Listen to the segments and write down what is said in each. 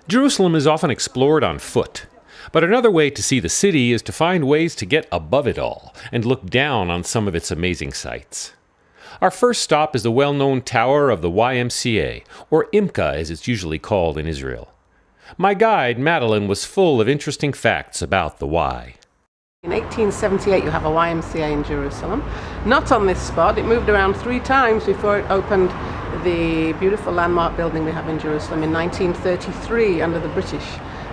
Jerusalem is often explored on foot, but another way to see the city is to find ways to get above it all and look down on some of its amazing sights. Our first stop is the well-known tower of the YMCA, or IMCA as it's usually called in Israel. My guide, Madeline, was full of interesting facts about the Y. In 1878 you have a YMCA in Jerusalem. Not on this spot, it moved around 3 times before it opened the beautiful landmark building we have in Jerusalem in 1933 under the British.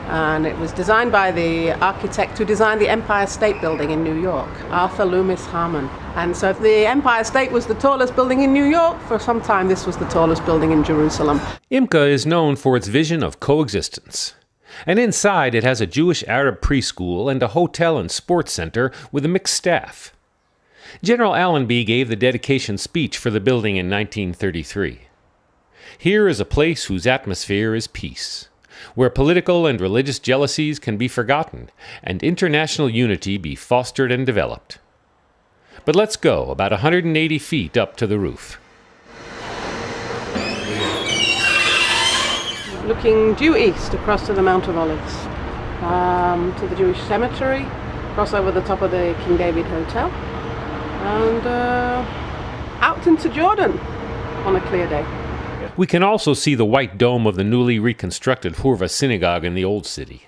And it was designed by the architect who designed the Empire State Building in New York, Arthur Loomis Harmon. And so if the Empire State was the tallest building in New York, for some time this was the tallest building in Jerusalem. IMCA is known for its vision of coexistence. And inside it has a Jewish-Arab preschool and a hotel and sports center with a mixed staff. General Allenby gave the dedication speech for the building in 1933. Here is a place whose atmosphere is peace, where political and religious jealousies can be forgotten and international unity be fostered and developed. But let's go about 180 feet up to the roof. Looking due east across to the Mount of Olives, to the Jewish cemetery, cross over the top of the King David Hotel, and out into Jordan on a clear day. We can also see the white dome of the newly reconstructed Hurva synagogue in the Old City.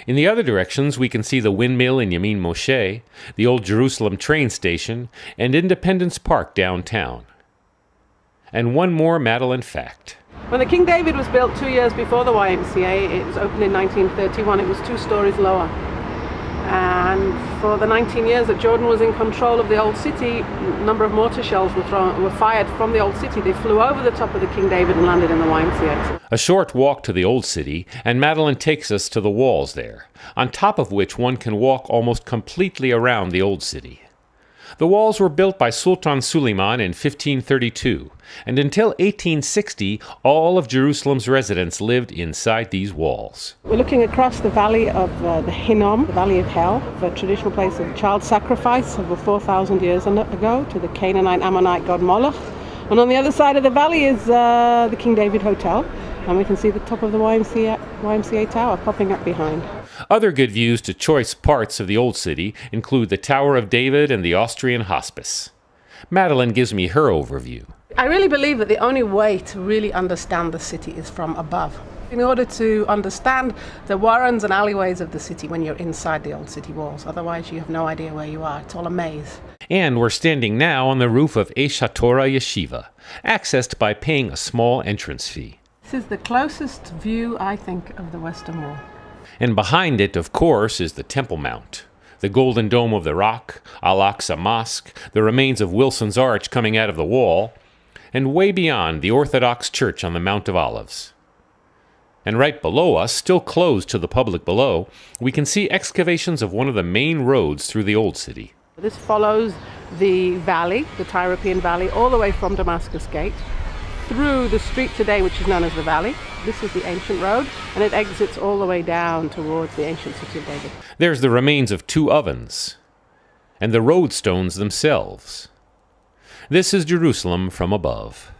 In the other directions, we can see the windmill in Yamin Moshe, the Old Jerusalem train station, and Independence Park downtown. And one more Madeline fact. When the King David was built 2 years before the YMCA, it was opened in 1931, it was 2 stories lower. And for the 19 years that Jordan was in control of the Old City, a number of mortar shells were fired from the Old City. They flew over the top of the King David and landed in the YMCA. A short walk to the Old City, and Madeline takes us to the walls there, on top of which one can walk almost completely around the Old City. The walls were built by Sultan Suleiman in 1532, and until 1860, all of Jerusalem's residents lived inside these walls. We're looking across the valley of the Hinnom, the valley of hell, the traditional place of child sacrifice over 4,000 years ago to the Canaanite Ammonite god Moloch. And on the other side of the valley is the King David Hotel, and we can see the top of the YMCA tower popping up behind. Other good views to choice parts of the Old City include the Tower of David and the Austrian Hospice. Madeline gives me her overview. I really believe that the only way to really understand the city is from above. In order to understand the warrens and alleyways of the city when you're inside the old city walls, otherwise you have no idea where you are. It's all a maze. And we're standing now on the roof of Eish HaTorah Yeshiva, accessed by paying a small entrance fee. This is the closest view, I think, of the Western Wall. And behind it, of course, is the Temple Mount, the Golden Dome of the Rock, Al-Aqsa Mosque, the remains of Wilson's Arch coming out of the wall, and way beyond, the Orthodox Church on the Mount of Olives. And right below us, still closed to the public below, we can see excavations of one of the main roads through the Old City. This follows the valley, the Tyropean Valley, all the way from Damascus Gate, through the street today, which is known as the Valley. This is the ancient road, and it exits all the way down towards the ancient city of David. There's the remains of 2 ovens, and the road stones themselves. This is Jerusalem from above.